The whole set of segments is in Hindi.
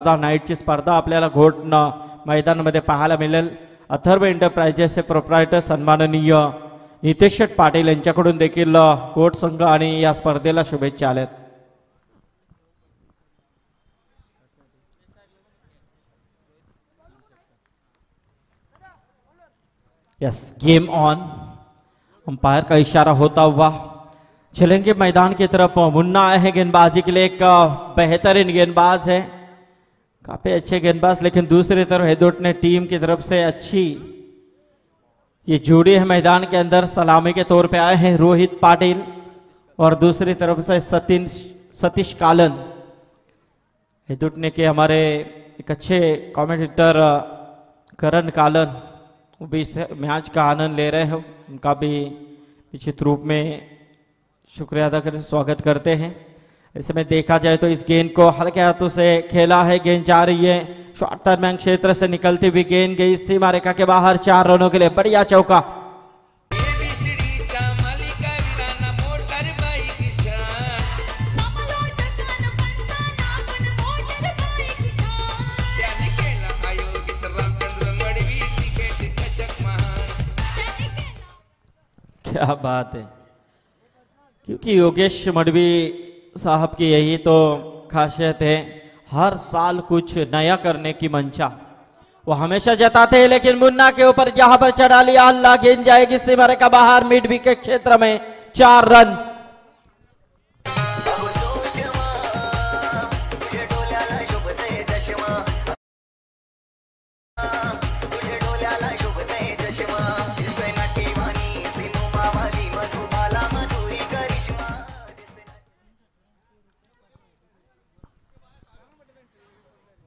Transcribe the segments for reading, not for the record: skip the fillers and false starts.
नाईटची स्पर्धा आपल्याला घोट मैदानामध्ये पाहायला मिळेल। अथर्व एंटरप्राइजेसचे प्रोप्रायटर सन्माननीय नितेश शेठ पाटील यांच्याकडून देखील घोट संघ आणि या स्पर्धेला शुभेच्छा आल्यात। Yes, game on. अंपायर का इशारा होता हुआ चलेंगे मैदान की तरफ। मुन्ना आए हैं गेंदबाजी के लिए, एक बेहतरीन गेंदबाज है, काफी अच्छे गेंदबाज। लेकिन दूसरी तरफ हेदोट ने टीम की तरफ से अच्छी ये जोड़ी है मैदान के अंदर। सलामी के तौर पे आए हैं रोहित पाटिल और दूसरी तरफ से सतीश कालन। हेदोट ने के हमारे एक अच्छे कमेंटेटर करण कालन वो भी इस मैच का आनंद ले रहे हैं, उनका भी निश्चित रूप में शुक्रिया अदा करते स्वागत करते हैं। इस समय देखा जाए तो इस गेंद को हल्के हाथों से खेला है, गेंद जा रही है शॉर्ट टर्म क्षेत्र से निकलती हुई गेंद गई सीमा रेखा के बाहर। 4 रनों के लिए बढ़िया चौका। क्या बात है, क्योंकि योगेश मडवी साहब की यही तो खासियत है, हर साल कुछ नया करने की मंशा वो हमेशा जताते हैं। लेकिन मुन्ना के ऊपर जहां पर चढ़ा लिया अल्लाह, गेंद जाएगी सीमा रेखा बाहर मिड विकेट क्षेत्र में। 4 रन।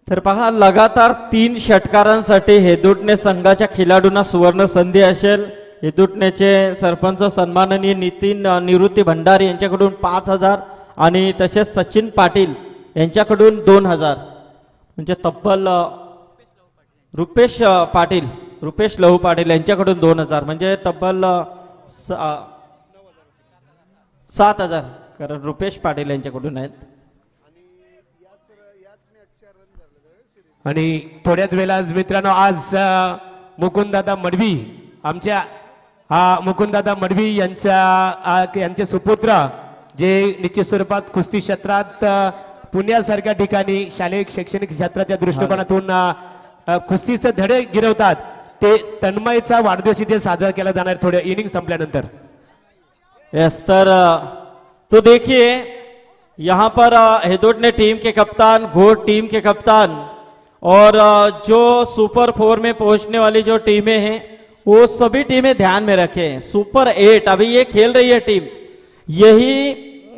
तर पहा, लगातार 3 षटकारांसाठी हेदुटणे संघाच्या खेळाडूंना सुवर्ण संधी असेल। हेदुटणेचे सरपंच सन्माननीय नितीन निवृत्ती भंडारी यांच्याकडून 5000 आणि तसेच सचिन पाटील यांच्याकडून 2000, म्हणजे तब्बल रुपेश लहू पाटील यांच्याकडून 2000, म्हणजे तब्बल 7000, कारण रुपेश पाटील यांच्याकडून आहेत। आणि थोड्याच वेळात मित्रांनो आज मुकुंददादा मडवी आमच्या मुकुंददादा मडवी यांचे सुपुत्र जे निश्चित स्वरूपात कुस्ती क्षेत्रात पुण्यासारख्या ठिकाणी शालेय शैक्षणिक क्षेत्राच्या दृष्टिकोनातून कुस्तीचे धडे गिरवतात, ते तन्मयचा वाढदिवस इथे साजरा केला जाणार थोड्या इनिंग संपल्यानंतर। यस, तो देखिए यहाँ पर हेदोटणे टीम के कप्तान, घोट टीम के कप्तान और जो सुपर 4 में पहुंचने वाली जो टीमें हैं वो सभी टीमें ध्यान में रखें। सुपर 8 अभी ये खेल रही है टीम, यही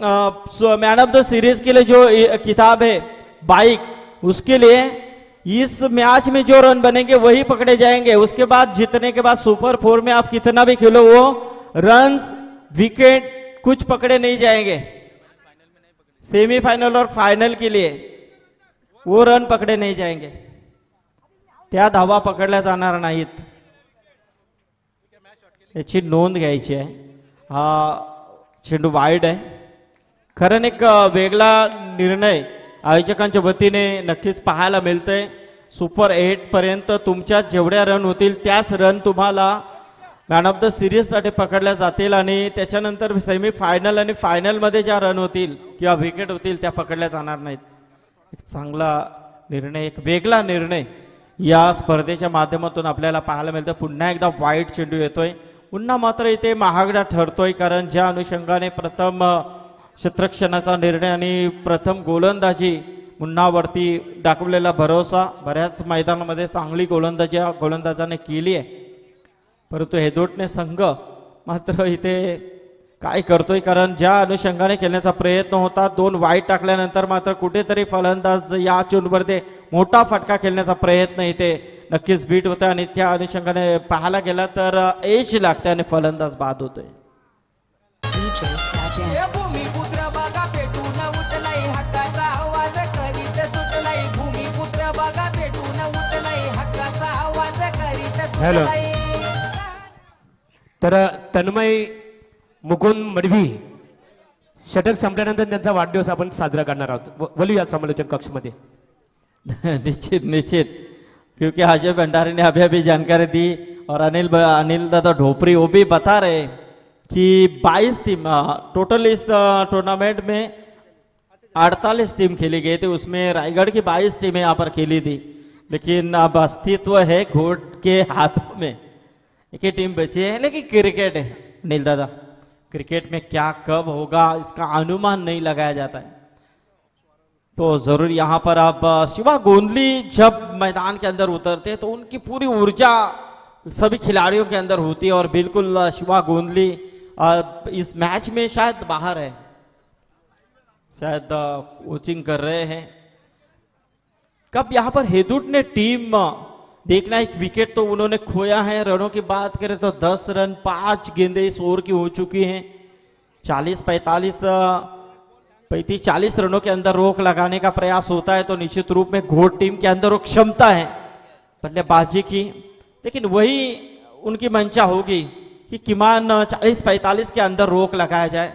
मैन ऑफ द सीरीज के लिए जो किताब है बाइक, उसके लिए इस मैच में जो रन बनेंगे वही पकड़े जाएंगे। उसके बाद जीतने के बाद सुपर 4 में आप कितना भी खेलो वो रन विकेट कुछ पकड़े नहीं जाएंगे। सेमीफाइनल और फाइनल के लिए वो रन पकड़े नहीं जाएंगे, त्या धावा पकडल्या जाणार नाहीत, याची नोंद घ्यायची आहे। हा चेंडू वाईड आहे। खरं एक वेगळा निर्णय आयोजकांच्या वतीने नक्कीच पाहायला मिळतंय। सुपर 8 पर्यंत तुमच्या जेवढ्या रन होतील त्याच रन तुम्हाला मॅन ऑफ द सिरीज साठी पकडल्या जातील आणि त्याच्यानंतर सेमी फायनल आणि फायनल मध्ये ज्या रन होतील किंवा विकेट होतील त्या पकडल्या जाणार नाहीत। एक चांगला निर्णय, एक वेगळा निर्णय या स्पर्धेच्या माध्यमातून आपल्याला पाहायला मिळतं। पुन्हा एकदा वाईट चेंडू येतोय, पुन्हा मात्र इथे महागडा ठरतोय, कारण ज्या अनुषंगाने प्रथम क्षेत्ररक्षणाचा निर्णय आणि प्रथम गोलंदाजी मुन्नावरती दाखवलेला भरोसा, बऱ्याच मैदानामध्ये चांगली गोलंदाजाने केली आहे, परंतु हेदोटणे संघ मात्र इथे काय करतोय, कारण ज्या अनुषंगाने खेळण्याचा प्रयत्न होता 2 वाईट टाकल्यानंतर मात्र कुठेतरी फलंदाज या चेंडूवरती मोठा फटका खेळण्याचा प्रयत्न इथे नक्कीच बीट होता आणि त्या अनुषंगाने पाहायला गेला तर एज लागते आणि फलंदाज बाद होतोय। हॅलो, तर तन्मय मुकुंद मडवी षटक संपल्यानंतर त्यांचा वाढदिवस आपण साजरा करणार आहोत। बोलूया समालोचन कक्षमध्ये। निश्चित निश्चित, क्योंकि अजय भंडारी ने अभी अभी जानकारी दी और अनिल दादा ढोपरी वो भी बता रहे कि 22 टीम टोटल इस टूर्नामेंट में 48 टीम खेली गई थी, उसमें रायगढ़ की 22 टीमें यहाँ पर खेली थी, लेकिन अब अस्तित्व है घोट के हाथों में, एक ही टीम बची है। लेकिन क्रिकेट है अनिल दादा, क्रिकेट में क्या कब होगा इसका अनुमान नहीं लगाया जाता है। तो जरूर यहाँ पर अब शिवा गोंदली जब मैदान के अंदर उतरते हैं तो उनकी पूरी ऊर्जा सभी खिलाड़ियों के अंदर होती है और बिल्कुल शिवा गोंदली इस मैच में शायद बाहर है, शायद कोचिंग कर रहे हैं। कब यहाँ पर हेदुट ने टीम देखना, एक विकेट तो उन्होंने खोया है। रनों की बात करें तो 10 रन 5 गेंदें इस ओवर की हो चुकी हैं। 40 रनों के अंदर रोक लगाने का प्रयास होता है तो निश्चित रूप में घोट टीम के अंदर वो क्षमता है बल्लेबाजी की, लेकिन वही उनकी मंशा होगी कि किमान 40-45 के अंदर रोक लगाया जाए।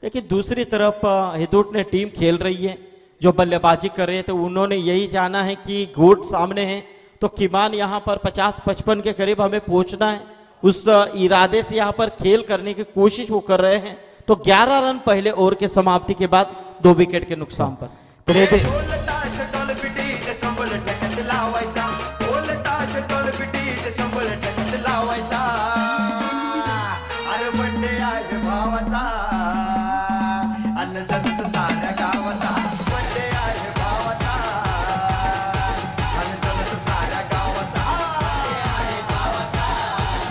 लेकिन दूसरी तरफ हेदुट ने टीम खेल रही है, जो बल्लेबाजी कर रहे थे उन्होंने यही जाना है कि घोट सामने है तो किमान यहाँ पर 50-55 के करीब हमें पहुंचना है। उस इरादे से यहाँ पर खेल करने की कोशिश वो कर रहे हैं। तो 11 रन पहले ओवर के समाप्ति के बाद 2 विकेट के नुकसान पर।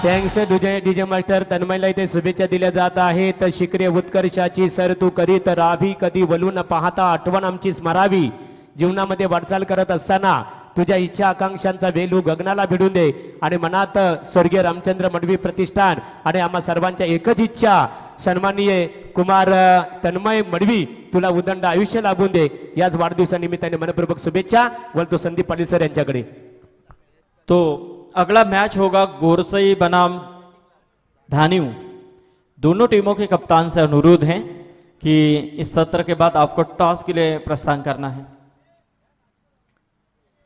थँक्स डीजे मास्टर तन्मयला इथे शुभेच्छा दिल्या जात आहेत। शिखरे उत्कर्षाची सर तू करीत राहावी, कधी वलू न पाहता आठवण आमची स्मरावी। जीवनामध्ये वाटचाल करत असताना तुझ्या इच्छा आकांक्षांचा वेलू गगनाला भिडून दे आणि मनात स्वर्गीय रामचंद्र मडवी प्रतिष्ठान आणि आम्हा सर्वांच्या एकच इच्छा, सन्माननीय कुमार तन्मय मडवी तुला उदंड आयुष्य लाभून दे। याच वाढदिवसानिमित्ताने मनपूर्वक शुभेच्छा। बोलतो संदीप पाटील सर यांच्याकडे। तो अगला मैच होगा गोरसई बनाम धानिव। दोनों टीमों के कप्तान से अनुरोध है कि इस सत्र के बाद आपको टॉस के लिए प्रस्थान करना है।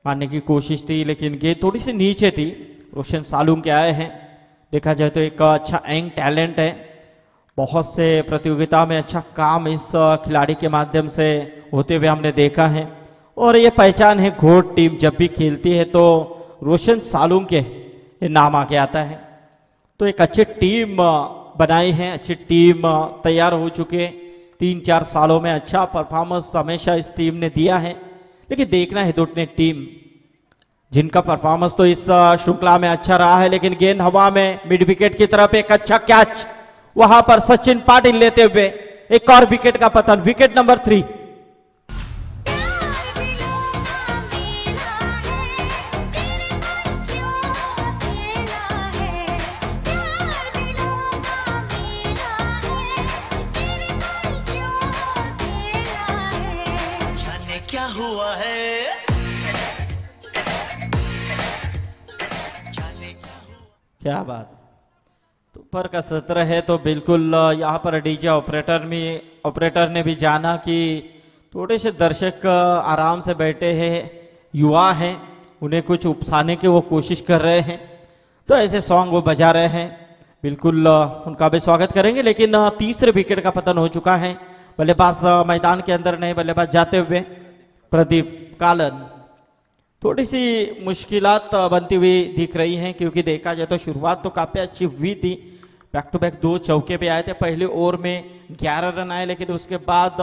मारने की कोशिश थी लेकिन गेंद थोड़ी सी नीचे थी। रोशन सालूम के आए हैं, देखा जाए तो एक अच्छा यंग टैलेंट है, बहुत से प्रतियोगिता में अच्छा काम इस खिलाड़ी के माध्यम से होते हुए हमने देखा है और ये पहचान है घोट टीम जब भी खेलती है तो रोशन सालूम के ये नाम आगे आता है। तो एक अच्छी टीम बनाई है, अच्छी टीम तैयार हो चुके। 3-4 सालों में अच्छा परफॉर्मेंस हमेशा इस टीम ने दिया है, लेकिन देखना है हेदुट ने टीम जिनका परफॉर्मेंस तो इस श्रृंखला में अच्छा रहा है, लेकिन गेंद हवा में मिड विकेट की तरफ एक अच्छा कैच, वहां पर सचिन पाटिल लेते हुए एक और विकेट का पतन। Wicket number 3। क्या हुआ है? क्या बात। तो ऊपर का सत्र है तो बिल्कुल यहाँ पर डीजे ऑपरेटर ने भी जाना कि थोड़े से दर्शक आराम से बैठे हैं, युवा हैं, उन्हें कुछ उपसाने की वो कोशिश कर रहे हैं, तो ऐसे सॉन्ग वो बजा रहे हैं। बिल्कुल उनका भी स्वागत करेंगे। लेकिन तीसरे विकेट का पतन हो चुका है। बल्लेबाज मैदान के अंदर नहीं, बल्लेबाज जाते हुए प्रदीप कालन। थोड़ी सी मुश्किलात बनती हुई दिख रही हैं, क्योंकि देखा जाए तो शुरुआत तो काफी अच्छी हुई थी। बैक टू बैक 2 चौके पे आए थे। पहले ओवर में 11 रन आए, लेकिन उसके बाद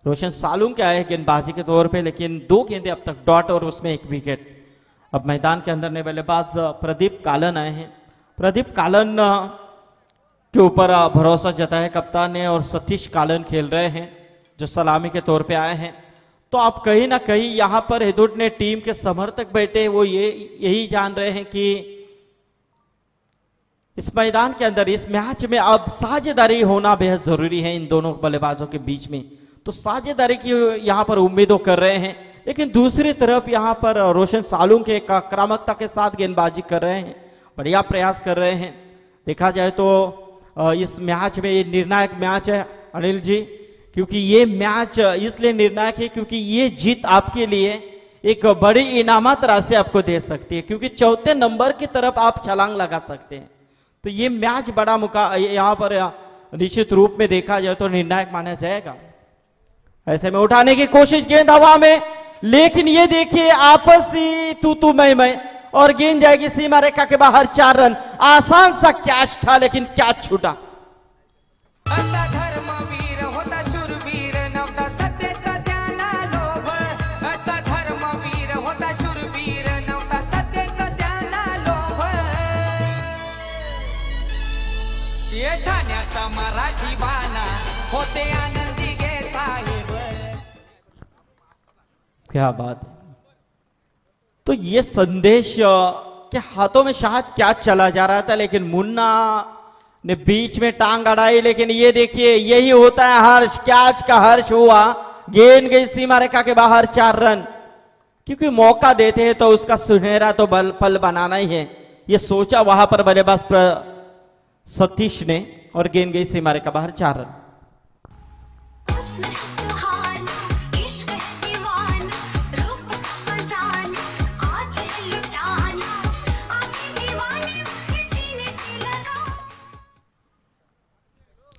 रोशन सालूम के आए गेंदबाजी के तौर पे, लेकिन 2 गेंदें अब तक डॉट और उसमें 1 विकेट। अब मैदान के अंदर ने बल्लेबाज प्रदीप कालन आए हैं। प्रदीप कालन के ऊपर भरोसा जताया कप्तान ने और सतीश कालन खेल रहे हैं जो सलामी के तौर पे आए हैं। तो आप कहीं ना कहीं यहाँ पर हेदुट ने टीम के समर्थक बैठे वो यही जान रहे हैं कि इस मैदान के अंदर इस मैच में अब साझेदारी होना बेहद जरूरी है इन दोनों बल्लेबाजों के बीच में। तो साझेदारी की यहाँ पर उम्मीदों कर रहे हैं, लेकिन दूसरी तरफ यहाँ पर रोशन सालूम के आक्रामकता के साथ गेंदबाजी कर रहे हैं, बढ़िया प्रयास कर रहे हैं। देखा जाए तो इस मैच में ये निर्णायक मैच है अनिल जी, क्योंकि ये मैच इसलिए निर्णायक है क्योंकि ये जीत आपके लिए एक बड़ी इनामत राशि आपको दे सकती है, क्योंकि चौथे नंबर की तरफ आप छलांग लगा सकते हैं। तो ये मैच बड़ा यहाँ पर निश्चित रूप में देखा जाए तो निर्णायक माना जाएगा। ऐसे में उठाने की कोशिश, गेंद हवा में, लेकिन ये देखिए आपसी तू मैं और गेंद जाएगी सीमा रेखा के बाहर। 4 रन, आसान सा कैच था लेकिन कैच छूटा। असा धर्मवीर होता शूरवीर नव्हता सत्तेचा त्याला लोभ। असा धर्मवीर होता शूरवीर नव्हता सत्तेचा त्याला लोभ। ये ठाण्याचा मराठी बाणा होते आनंदी गे साहेब। क्या बात है। तो ये संदेश के हाथों में शायद क्या चला जा रहा था, लेकिन मुन्ना ने बीच में टांग अड़ाई। लेकिन ये देखिए यही होता है हर्ष, कैच का हर्ष हुआ। गेंद गई सीमा रेखा के बाहर। 4 रन, क्योंकि मौका देते हैं तो उसका सुनहरा तो पल बनाना ही है, ये सोचा वहां पर बल्लेबाज सतीश ने, और गेंद गई सीमा रेखा बाहर। 4 रन।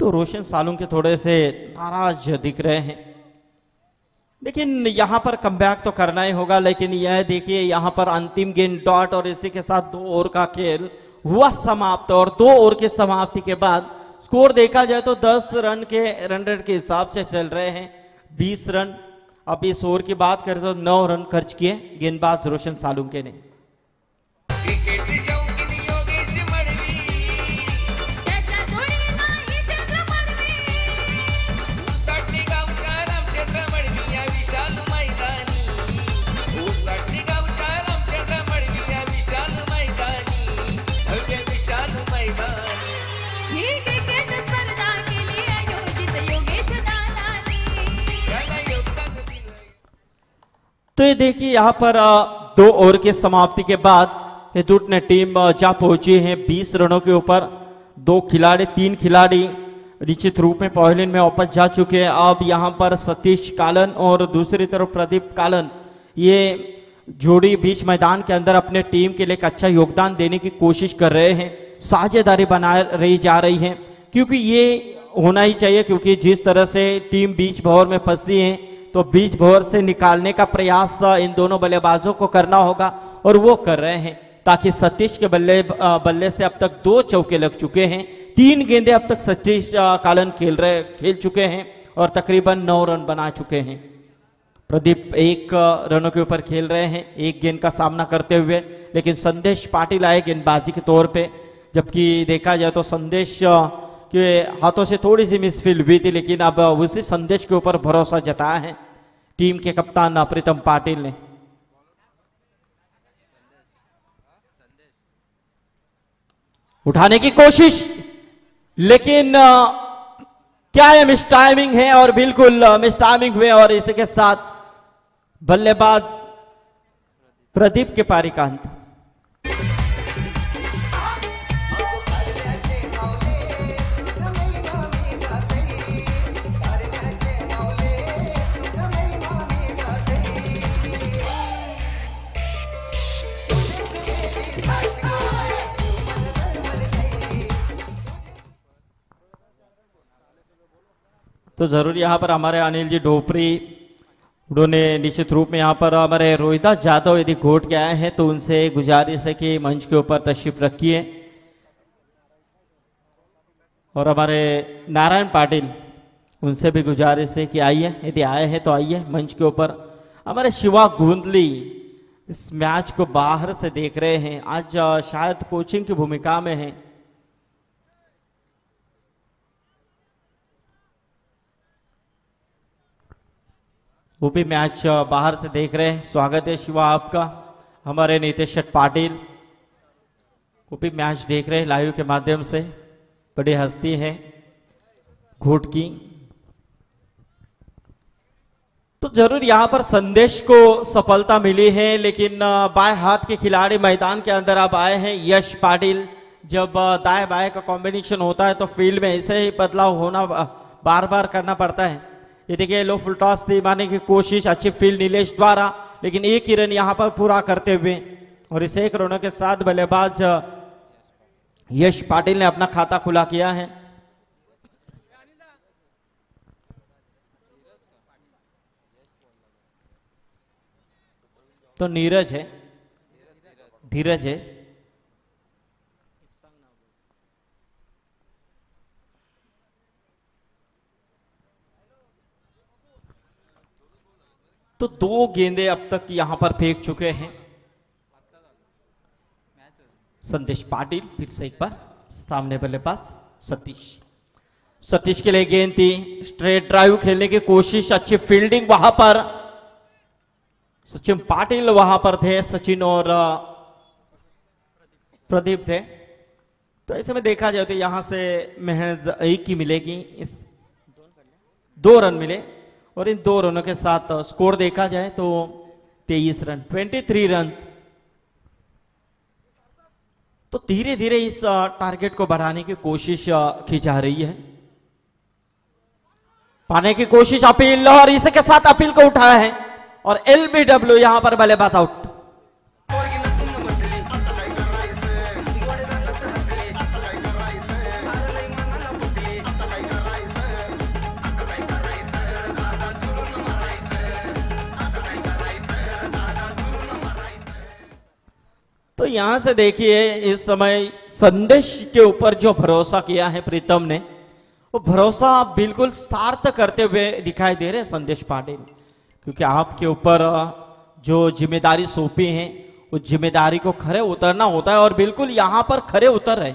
तो रोशन सालुंके थोड़े से नाराज दिख रहे हैं, लेकिन यहां पर कमबैक तो करना ही होगा। लेकिन यह देखिए यहां पर अंतिम गेंद डॉट, और इसी के साथ 2 ओवर का खेल हुआ समाप्त। और 2 ओवर की समाप्ति के बाद स्कोर देखा जाए तो 10 रन के रन रेट के हिसाब से चल रहे हैं। 20 रन। अब इस ओवर की बात करें तो 9 रन खर्च किए गेंदबाज रोशन सालुंके ने। तो ये देखिए यहाँ पर 2 ओवर की समाप्ति के बाद हेतुट ने टीम जा पहुंची है 20 रनों के ऊपर। 3 खिलाड़ी निश्चित रूप में पहले में वापस जा चुके हैं। अब यहाँ पर सतीश कालन और दूसरी तरफ प्रदीप कालन, ये जोड़ी बीच मैदान के अंदर अपने टीम के लिए एक अच्छा योगदान देने की कोशिश कर रहे हैं। साझेदारी बना रही जा रही है, क्योंकि ये होना ही चाहिए, क्योंकि जिस तरह से टीम बीच भंवर में फंसी है तो बीच भंवर से निकालने का प्रयास इन दोनों बल्लेबाजों को करना होगा, और वो कर रहे हैं। ताकि सतीश के बल्ले से अब तक 2 चौके लग चुके हैं। 3 गेंदें अब तक सतीश कालन खेल चुके हैं और तकरीबन 9 रन बना चुके हैं। प्रदीप 1 रनों के ऊपर खेल रहे हैं 1 गेंद का सामना करते हुए, लेकिन संदेश पाटिल आए गेंदबाजी के तौर पे। जबकि देखा जाए तो संदेश के हाथों से थोड़ी सी मिसफील हुई थी, लेकिन अब उसी संदेश के ऊपर भरोसा जताया है टीम के कप्तान प्रीतम पाटिल ने। उठाने की कोशिश, लेकिन क्या ये मिस टाइमिंग है, और बिल्कुल मिस टाइमिंग हुए, और इसी के साथ बल्लेबाज प्रदीप के पारी का अंत। तो जरूर यहाँ पर हमारे अनिल जी ढोपरी उन्होंने निश्चित रूप में यहाँ पर हमारे रोहिदास यादव यदि घोट के आए हैं तो उनसे गुजारिश है कि मंच के ऊपर तशरीफ रखिए। और हमारे नारायण पाटिल, उनसे भी गुजारिश है कि आइए, यदि आए हैं तो आइए मंच के ऊपर। हमारे शिवा गुंदली इस मैच को बाहर से देख रहे हैं, आज शायद कोचिंग की भूमिका में हैं। वो भी मैच बाहर से देख रहे हैं। स्वागत है शिवा आपका। हमारे नितेश पाटिल वो भी मैच देख रहे हैं लाइव के माध्यम से, बड़ी हस्ती है घोट की। तो जरूर यहाँ पर संदेश को सफलता मिली है, लेकिन बाएं हाथ के खिलाड़ी मैदान के अंदर अब आए हैं यश पाटिल। जब दाएं बाएं का कॉम्बिनेशन होता है तो फील्ड में ऐसे ही बदलाव होना बार बार करना पड़ता है। ये देखिए लो फुल टॉस थी मारने की कोशिश, अच्छी फील्ड नीलेश द्वारा, लेकिन एक ही रन यहां पर पूरा करते हुए और इस एक रनों के साथ बल्लेबाज यश पाटिल ने अपना खाता खुला किया है। तो नीरज है, धीरज है, तो 2 गेंदे अब तक यहां पर फेंक चुके हैं संदेश पाटिल। फिर से एक बार सामने बल्लेबाज सतीश के लिए गेंद थी, स्ट्रेट ड्राइव खेलने की कोशिश, अच्छी फील्डिंग वहां पर सचिन पाटिल वहां पर थे, सचिन और प्रदीप थे। तो ऐसे में देखा जाए तो यहां से महज एक ही मिलेगी, इस 2 रन मिले और इन 2 रनों के साथ स्कोर देखा जाए तो 23 रन, 23 रन। तो धीरे धीरे इस टारगेट को बढ़ाने की कोशिश की जा रही है, पाने की कोशिश अपील और इसी के साथ अपील को उठाया है और एलबीडब्ल्यू यहां पर बल्लेबाज आउट। तो यहां से देखिए इस समय संदेश के ऊपर जो भरोसा किया है प्रीतम ने, वो भरोसा बिल्कुल सार्थक करते हुए दिखाई दे रहे हैं संदेश पाटिल, क्योंकि आपके ऊपर जो जिम्मेदारी सौंपी है वो जिम्मेदारी को खरे उतरना होता है और बिल्कुल यहां पर खरे उतर रहे,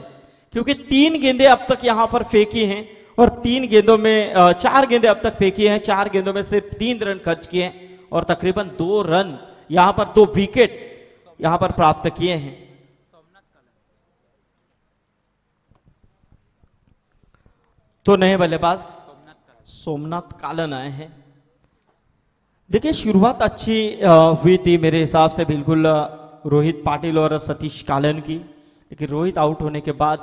क्योंकि 3 गेंदें अब तक यहां पर फेंकी हैं और 3 गेंदों में 4 गेंदें अब तक फेंकी हैं, 4 गेंदों में सिर्फ 3 रन खर्च किए और तकरीबन 2 रन यहां पर 2 विकेट यहां पर प्राप्त किए हैं। तो नए बल्लेबाज सोमनाथ कालन आए हैं। देखिए शुरुआत अच्छी हुई थी मेरे हिसाब से बिल्कुल रोहित पाटिल और सतीश कालन की, लेकिन रोहित आउट होने के बाद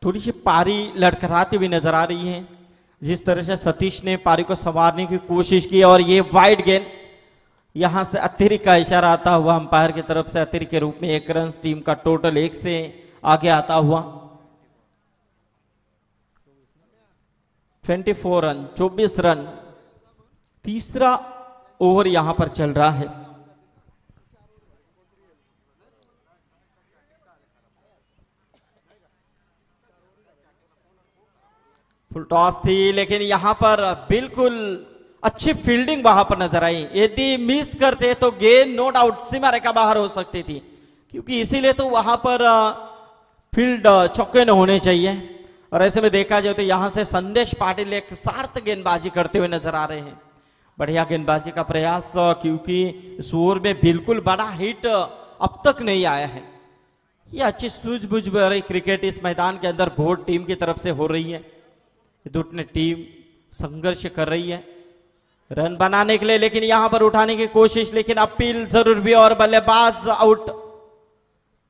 थोड़ी सी पारी लड़खड़ाती हुई नजर आ रही है। जिस तरह से सतीश ने पारी को संवारने की कोशिश की और ये वाइड गेंद, यहां से अतिरिक्त का इशारा आता हुआ अंपायर की तरफ से, अतिरिक्त के रूप में 1 रन, टीम का टोटल 1 से आगे आता हुआ 24 रन, 24 रन। तीसरा ओवर यहां पर चल रहा है। फुल टॉस थी लेकिन यहां पर बिल्कुल अच्छी फील्डिंग वहां पर नजर आई। यदि मिस करते तो गेंद नो डाउट सीमा रेखा बाहर हो सकती थी, क्योंकि इसीलिए तो वहां पर फील्ड चौके न होने चाहिए। और ऐसे में देखा जाए तो यहां से संदेश पाटिल एक सार्थक गेंदबाजी करते हुए नजर आ रहे हैं। बढ़िया गेंदबाजी का प्रयास, क्योंकि इस ओवर में बिल्कुल बड़ा हिट अब तक नहीं आया है। ये अच्छी सूझबूझ भरी क्रिकेट इस मैदान के अंदर भोट टीम की तरफ से हो रही है। दोनों टीम संघर्ष कर रही है रन बनाने के लिए, लेकिन यहां पर उठाने की कोशिश, लेकिन अपील जरूर भी और बल्लेबाज आउट।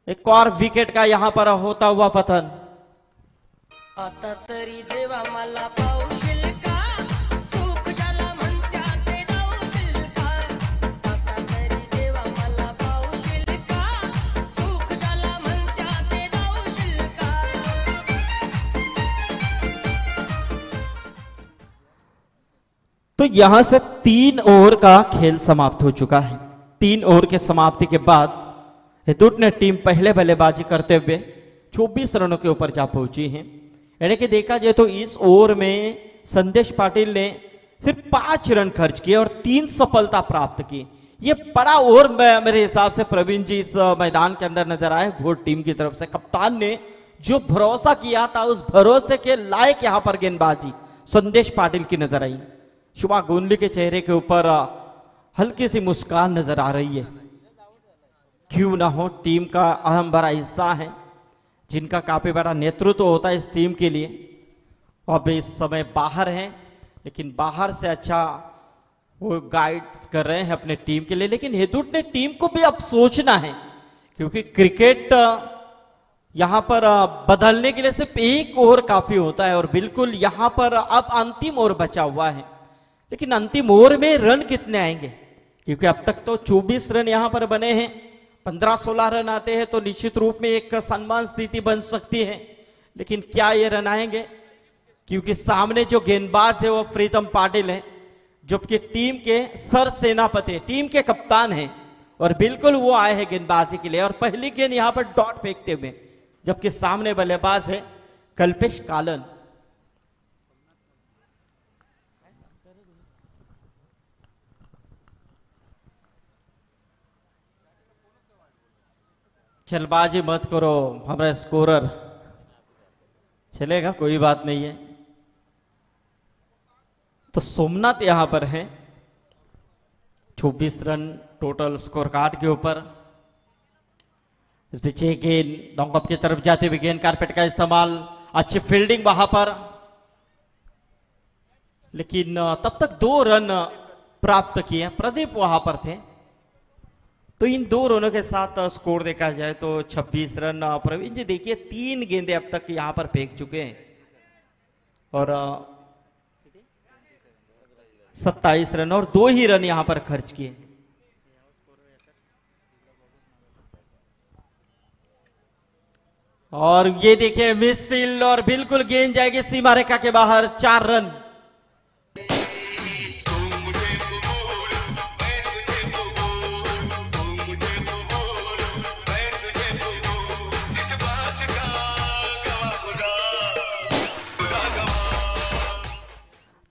एक और विकेट का यहां पर होता हुआ पतन। आता तरी जेव्हा मला पावशील का, सुख ज्याला म्हणत्या ते गावशील का. आता तरी जेव्हा मला पावशील का, सुख ज्याला म्हणत्या ते गावशील का. तो यहां से 3 ओवर का खेल समाप्त हो चुका है। 3 ओवर के समाप्ति के बाद हितूट ने टीम पहले बल्लेबाजी करते हुए 24 रनों के ऊपर जा पहुंची है। यानी कि देखा जाए तो इस ओवर में संदेश पाटिल ने सिर्फ 5 रन खर्च किए और 3 सफलता प्राप्त की। ये बड़ा ओवर मेरे हिसाब से प्रवीण जी इस मैदान के अंदर नजर आए। घोट टीम की तरफ से कप्तान ने जो भरोसा किया था, उस भरोसे के लायक यहां पर गेंदबाजी संदेश पाटिल की नजर आई। शुभा गोंदली के चेहरे के ऊपर हल्की सी मुस्कान नजर आ रही है। क्यों ना हो, टीम का अहम बड़ा हिस्सा है, जिनका काफी बड़ा नेतृत्व होता है इस टीम के लिए। अब इस समय बाहर हैं, लेकिन बाहर से अच्छा वो गाइड्स कर रहे हैं अपने टीम के लिए। लेकिन हेतुट ने टीम को भी अब सोचना है, क्योंकि क्रिकेट यहाँ पर बदलने के लिए सिर्फ एक ओवर काफी होता है और बिल्कुल यहाँ पर अब अंतिम ओवर बचा हुआ है। लेकिन अंतिम ओवर में रन कितने आएंगे, क्योंकि अब तक तो 24 रन यहाँ पर बने हैं। 15-16 रन आते हैं तो निश्चित रूप में एक सम्मान स्थिति बन सकती है, लेकिन क्या ये रन आएंगे, क्योंकि सामने जो गेंदबाज है वो प्रीतम पाटिल है, जबकि टीम के सर सेनापति, टीम के कप्तान हैं और बिल्कुल वो आए हैं गेंदबाजी के लिए और पहली गेंद यहाँ पर डॉट फेंकते हुए, जबकि सामने बल्लेबाज है कल्पेश कालन। चलबाजी मत करो हमारे स्कोरर, चलेगा कोई बात नहीं है। तो सोमनाथ यहां पर है, 24 रन टोटल स्कोर कार्ड के ऊपर। इस पीछे गेंद लॉन्ग ऑफ की तरफ जाते हुए गेंद कारपेट का इस्तेमाल, अच्छी फील्डिंग वहां पर, लेकिन तब तक 2 रन प्राप्त किए। प्रदीप वहां पर थे, तो इन 2 रनों के साथ स्कोर देखा जाए तो 26 रन। प्रवीण जी देखिए 3 गेंदें अब तक यहां पर फेंक चुके हैं और 27 रन और 2 ही रन यहां पर खर्च किए। और ये देखिए मिसफील्ड और बिल्कुल गेंद जाएगी सीमा रेखा के बाहर, 4 रन।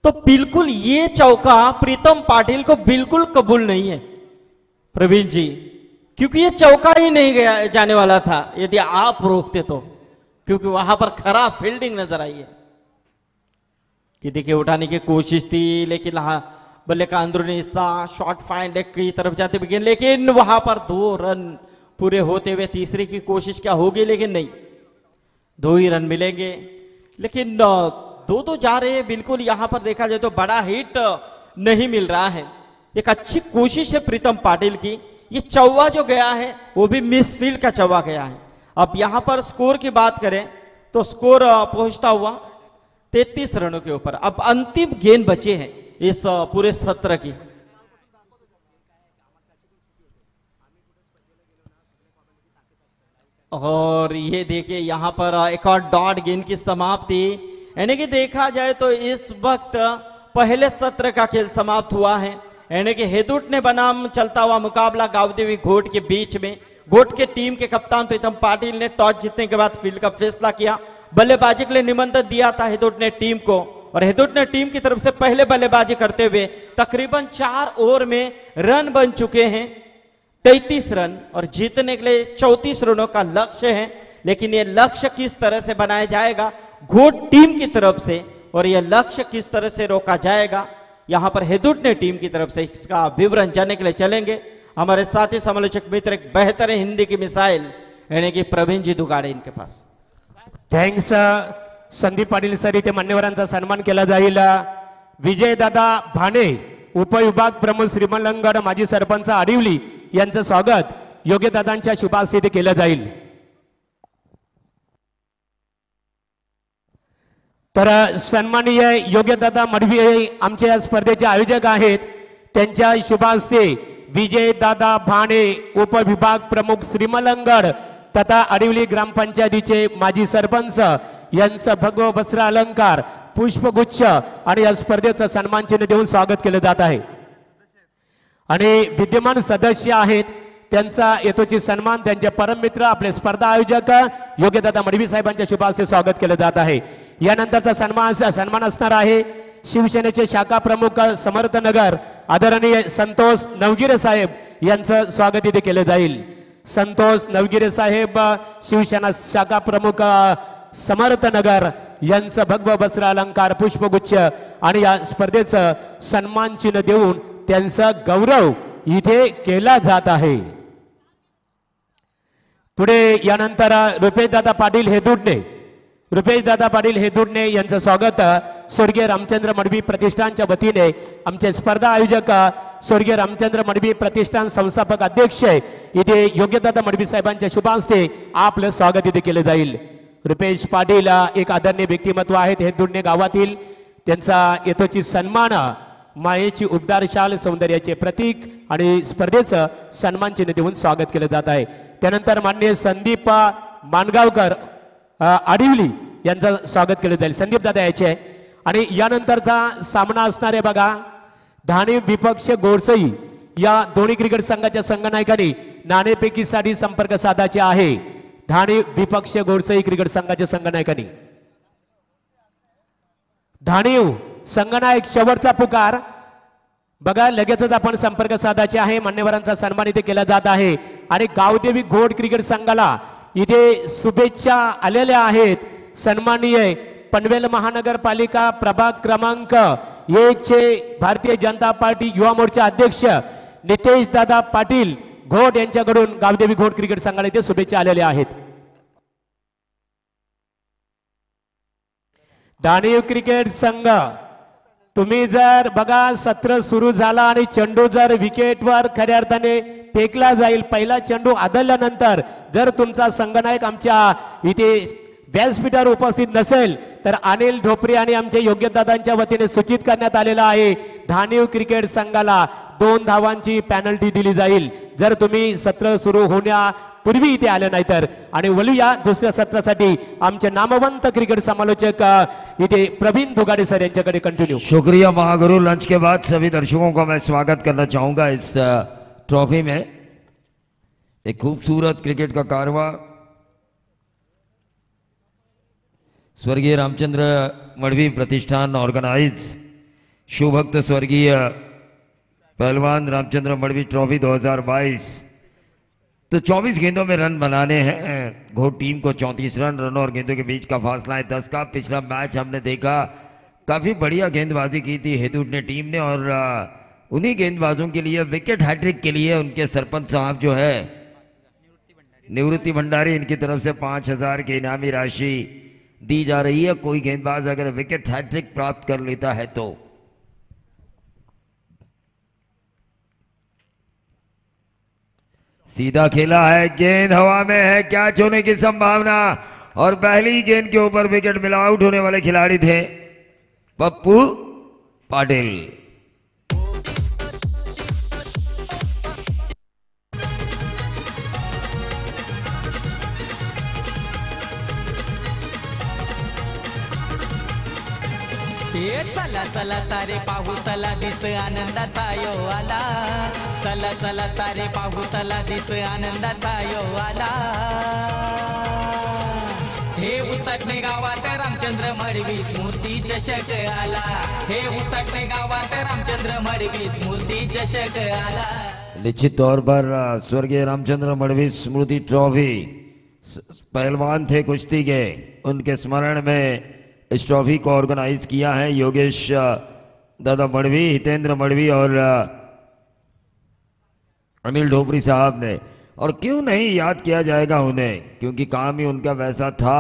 तो बिल्कुल ये चौका प्रीतम पाटिल को बिल्कुल कबूल नहीं है प्रवीण जी, क्योंकि ये चौका ही नहीं गया जाने वाला था यदि आप रोकते तो, क्योंकि वहां पर खराब फील्डिंग नजर आई है। कि देखिए उठाने की कोशिश थी, लेकिन बल्ले का अंदरूनी हिस्सा शॉर्ट फाइन लेग की तरफ जाते हुए, लेकिन वहां पर 2 रन पूरे होते हुए तीसरे की कोशिश क्या होगी, लेकिन नहीं, 2 ही रन मिलेंगे। लेकिन 2-2 जा रहे हैं। बिल्कुल यहां पर देखा जाए तो बड़ा हिट नहीं मिल रहा है। एक अच्छी कोशिश है प्रीतम पाटिल की। ये चौवा जो गया है वो भी मिसफील्ड का चौवा गया है। अब यहां पर स्कोर की बात करें तो स्कोर पहुंचता हुआ 33 रनों के ऊपर। अब अंतिम गेंद बचे हैं इस पूरे सत्र की। और ये देखिए यहां पर एक और डॉट गेंद की समाप्ति, यानी कि देखा जाए तो इस वक्त पहले सत्र का खेल समाप्त हुआ है। यानी कि हेदुट ने बनाम चलता हुआ मुकाबला गावदेवी घोट के बीच में। घोट के टीम के कप्तान प्रीतम पाटिल ने टॉस जीतने के बाद फील्ड का फैसला किया। बल्लेबाजी के लिए निमंत्रण दिया था हेदुट ने टीम को, और हेदुट ने टीम की तरफ से पहले बल्लेबाजी करते हुए तकरीबन 4 ओवर में रन बन चुके हैं 33 रन, और जीतने के लिए 34 रनों का लक्ष्य है। लेकिन यह लक्ष्य किस तरह से बनाया जाएगा घोट टीम की तरफ से, और यह लक्ष्य किस तरह से रोका जाएगा, यहां पर हेदुट ने टीम की तरफ से इसका विवरण जानने के लिए चलेंगे हमारे साथी समालोचक मित्र, एक बेहतर हिंदी की मिसाइल यानी कि प्रवीण जी दुगाडे इनके पास। थँक्स संदीप पाटील सर, इथे मान्यवरांचा सन्मान केला जाईल। विजयदादा भाणे उपविभाग प्रमुख श्रीमलंगड माजी सरपंच आडिवली यांचं स्वागत योग्यदादांच्या शुभास्थिती केलं जाईल। तर सन्माननीय योग्यदादा मडवी आमच्या या स्पर्धेचे आयोजक आहेत, त्यांच्या शुभास्ते विजयदादा भाणे उपविभाग प्रमुख श्रीमलंगड तथा आडिवली ग्रामपंचायतीचे माजी सरपंच यांचं भगव वस्त्र अलंकार पुष्पगुच्छ आणि या स्पर्धेचं सन्मान चिन्ह देऊन स्वागत केलं जात आहे। आणि विद्यमान सदस्य आहेत त्यांचा यथोचित सन्मान त्यांचे परममित्र आपले स्पर्धा आयोजक योग्यदादा मडवी साहेबांच्या शुभास्ते स्वागत केलं जात आहे। यानंतरचा सन्मान असणार आहे शिवसेनेचे शाखा प्रमुख समर्थनगर आदरणीय संतोष नवगिरे साहेब यांचं स्वागत इथे केलं जाईल। संतोष नवगिरे साहेब शिवसेना शाखा प्रमुख समर्थनगर यांचं भगव वस्त्र अलंकार पुष्पगुच्छ आणि या स्पर्धेचं सन्मान चिन्ह देऊन त्यांचा गौरव इथे केला जात आहे। पुढे यानंतर रुपेशदादा पाटील हेदुटणे रुपेश दादा पाटील हेदुडणे यांचं स्वागत स्वर्गीय रामचंद्र मडवी प्रतिष्ठानच्या वतीने आमचे स्पर्धा आयोजक स्वर्गीय रामचंद्र मडवी प्रतिष्ठान संस्थापक अध्यक्ष इथे योग्यदादा मडवी साहेबांच्या शुभ हस्ते आपलं स्वागत इथे केले जाईल. रुपेश पाटील एक आदरणीय व्यक्तिमत्व आहेत हेदुडणे गावातील. त्यांचा यथोचित सन्मान मायेची उबदार शाल सौंदर्याचे प्रतीक आणि स्पर्धेचं सन्मान चिन्ह देऊन स्वागत केलं जात आहे. त्यानंतर माननीय संदीप मानगावकर आडिवली यांचं स्वागत केलं जाईल. संदीप दादा याचे आहे. आणि यानंतरचा सामना असणार आहे बघा धाणे विपक्ष गोडसई या दोन्ही क्रिकेट संघाच्या संघनायकांनी नाणेफेकीसाठी संपर्क साधायचे आहे. ढाणे विपक्ष गोडसई क्रिकेट संघाच्या संघनायकांनी ढाणीव संघनायक शेवटचा पुकार बघा लगेचच आपण संपर्क साधायचे आहे. मान्यवरांचा सन्मान इथे केला जात आहे. आणि गावदेवी घोड क्रिकेट संघाला इथे शुभेच्छा आलेल्या आहेत. सन्माननीय पनवेल महानगरपालिका प्रभाग क्रमांक 1 चे भारतीय जनता पार्टी युवा मोर्चा अध्यक्ष नितेश दादा पाटील घोड यांच्याकडून गावदेवी घोड क्रिकेट संघाला इथे शुभेच्छा आलेल्या आहेत. दाणीव क्रिकेट संघ तुम्ही जर बघा सत्र सुरू झाला आणि चेंडू जर विकेटवर खऱ्या अर्थाने फेकला जाईल पहिला चेंडू आदळल्यानंतर जर तुमचा संघनायक आमच्या इथे व्यासपीठावर उपस्थित नसेल तर अनिल ढोपरे आणि आमच्या योग्यदादांच्या वतीने सूचित करण्यात आलेला आहे. धाणीव क्रिकेट संघाला 2 धावांची पेनल्टी दिली जाईल जर तुम्ही सत्र सुरू होण्यापूर्वी इथे आले नाही तर. आणि वळूया दुसऱ्या सत्रासाठी आमचे नामवंत क्रिकेट समालोचक इथे प्रवीण दुगाडे सर यांच्याकडे कंटिन्यू. शुक्रिया महागुरु. लंच के बाद सभी दर्शकों का मैं स्वागत करना चाहूंगा इस ट्रॉफी में. एक खूबसूरत क्रिकेट का कारवा स्वर्गीय रामचंद्र मडवी प्रतिष्ठान ऑर्गेनाइज शिवभक्त स्वर्गीय पहलवान रामचंद्र मडवी ट्रॉफी 2022. तो 24 गेंदों में रन बनाने हैं. घोड़ टीम को 34 रन और गेंदों के बीच का फासला है 10 का. पिछला मैच हमने देखा काफी बढ़िया गेंदबाजी की थी हेदुडणे टीम ने और उन्हीं गेंदबाजों के लिए विकेट हैट्रिक के लिए उनके सरपंच साहब जो है निवृत्ति भंडारी इनकी तरफ से 5000 की इनामी राशि दी जा रही है. कोई गेंदबाज अगर विकेट हैट्रिक प्राप्त कर लेता है तो. सीधा खेला है गेंद हवा में है कैच होने की संभावना और पहली गेंद के ऊपर विकेट मिला. आउट होने वाले खिलाड़ी थे पप्पू पाटिल. चला चला सारे पाहू चला दिस आनंदाचा यो आला. चला चला सारे पाहू चला दिस आनंदाचा यो आला. हे उसटणे गावात रामचंद्र मडवी स्मृती चषक आला. हे उसटणे गावात रामचंद्र मडवी स्मृती चषक आला. निश्चित तौर पर स्वर्गीय रामचंद्र मडवी स्मृति ट्रॉफी पहलवान थे कुश्ती के उनके स्मरण में इस ट्रॉफी को ऑर्गेनाइज किया है योगेश दादा मडवी हितेंद्र मडवी और अनिल ढोपरी साहब ने. और क्यों नहीं याद किया जाएगा उन्हें क्योंकि काम ही उनका वैसा था.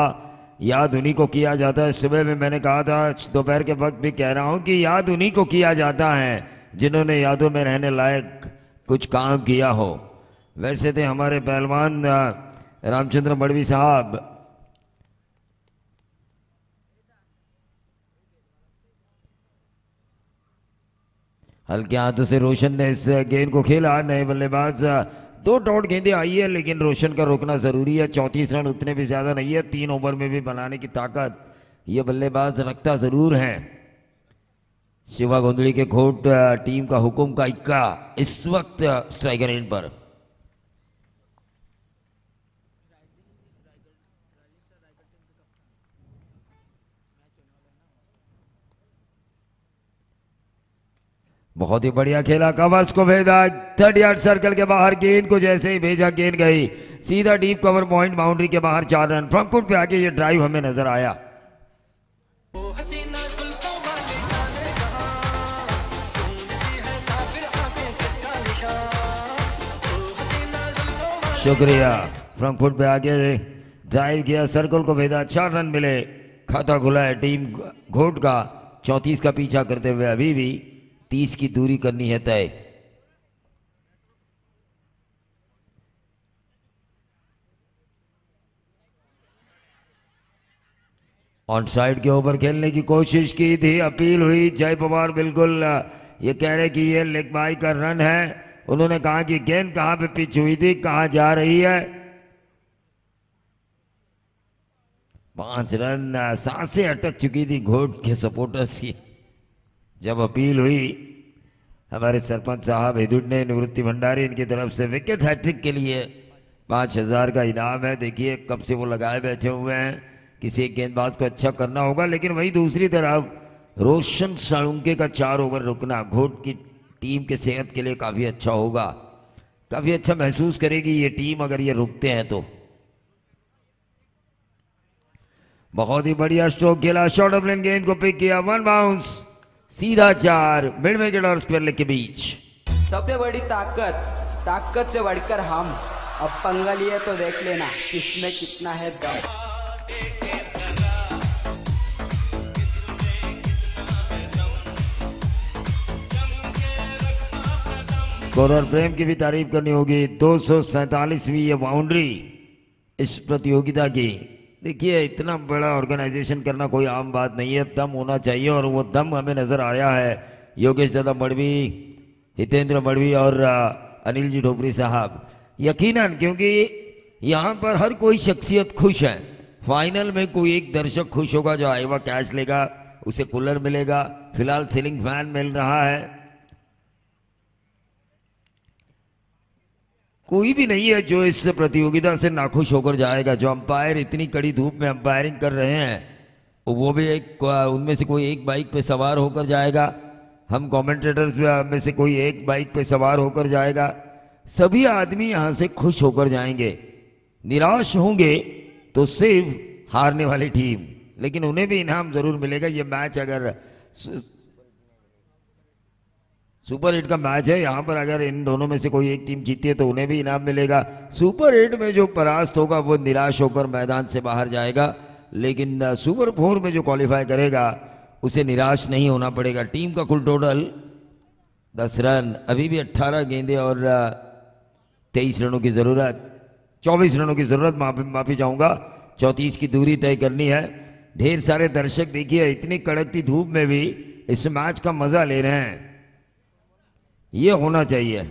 याद उन्हीं को किया जाता है. सुबह में मैंने कहा था दोपहर के वक्त भी कह रहा हूं कि याद उन्हीं को किया जाता है जिन्होंने यादों में रहने लायक कुछ काम किया हो. वैसे थे हमारे पहलवान रामचंद्र मडवी साहब हल्के हाथों से रोशन ने इस गेंद को खेला. नए बल्लेबाज 2 डॉट गेंदें आई है लेकिन रोशन का रोकना जरूरी है. 34 रन उतने भी ज्यादा नहीं है. 3 ओवर में भी बनाने की ताकत ये बल्लेबाज रखता जरूर है. शिवा गोंदली के घोट टीम का हुकुम का इक्का इस वक्त स्ट्राइकर एंड पर. बहुत ही बढ़िया खेला. कवर्स को भेजा 30 यार्ड सर्कल के बाहर. गेंद को जैसे ही भेजा गेंद गई सीधा डीप कवर पॉइंट बाउंड्री के बाहर. 4 रन. फ्रंट फुट पे आके ये ड्राइव हमें नजर आया. शुक्रिया. फ्रंट फुट पे आके ड्राइव किया सर्कल को भेजा 4 रन मिले. खाता खुला है टीम घोट का। 34 का पीछा करते हुए अभी भी 30 की दूरी करनी है तय। ऑन साइड के ऊपर खेलने की कोशिश की थी, अपील हुई। जय पवार बिल्कुल ये कह रहे कि ये लेग बाई का रन है। उन्होंने कहा कि गेंद कहां पे पिच हुई थी, कहां जा रही है। 5 रन सांसें अटक चुकी थी घोट के सपोर्टर्स की जब अपील हुई। हमारे सरपंच साहब हिदुड ने निवृत्ति भंडारी इनकी तरफ से विकेट हैट्रिक के लिए 5000 का इनाम है। देखिए कब से वो लगाए बैठे हुए हैं। किसी एक गेंदबाज को अच्छा करना होगा, लेकिन वही दूसरी तरफ रोशन साळुंके का 4 ओवर रुकना घोट की टीम के सेहत के लिए काफी अच्छा होगा। काफी अच्छा महसूस करेगी ये टीम अगर ये रुकते हैं तो। बहुत ही बढ़िया स्ट्रोक खेला, शॉर्ट ऑफ लेन गेंद को पिक किया, 1 बाउंस, सीधा 4 मिड विकेट और स्क्वायर लेग के बीच। सबसे बड़ी ताकत से बढ़कर हम। अब पंगा लिए तो देख लेना किसमें कितना है दम। स्कोरर प्रेम की भी तारीफ करनी होगी। 247वीं ये बाउंड्री इस प्रतियोगिता की। देखिए इतना बड़ा ऑर्गेनाइजेशन करना कोई आम बात नहीं है, दम होना चाहिए और वो दम हमें नजर आया है। योगेश दादा मड़वी, हितेंद्र मड़वी और अनिल जी ढोपरी साहब, यकीनन, क्योंकि यहाँ पर हर कोई शख्सियत खुश है। फाइनल में कोई एक दर्शक खुश होगा जो आईवा कैश लेगा, उसे कूलर मिलेगा, फिलहाल सीलिंग फैन मिल रहा है। कोई भी नहीं है जो इस प्रतियोगिता से नाखुश होकर जाएगा। जो अंपायर इतनी कड़ी धूप में अंपायरिंग कर रहे हैं वो भी उनमें से कोई एक बाइक पे सवार होकर जाएगा। हम कमेंटेटर्स में से कोई एक बाइक पे सवार होकर जाएगा। सभी आदमी यहाँ से खुश होकर जाएंगे। निराश होंगे तो सिर्फ हारने वाली टीम, लेकिन उन्हें भी इनाम जरूर मिलेगा। ये मैच अगर सुपर 8 का मैच है, यहाँ पर अगर इन दोनों में से कोई एक टीम जीती है तो उन्हें भी इनाम मिलेगा। सुपर 8 में जो परास्त होगा वो निराश होकर मैदान से बाहर जाएगा, लेकिन सुपर 4 में जो क्वालिफाई करेगा उसे निराश नहीं होना पड़ेगा। टीम का कुल टोटल 10 रन, अभी भी 18 गेंदें और 23 रनों की जरूरत, 24 रनों की जरूरत, माफी चाहूंगा। 34 की दूरी तय करनी है। ढेर सारे दर्शक देखिए इतनी कड़कती धूप में भी इस मैच का मजा ले रहे हैं। ये होना चाहिए।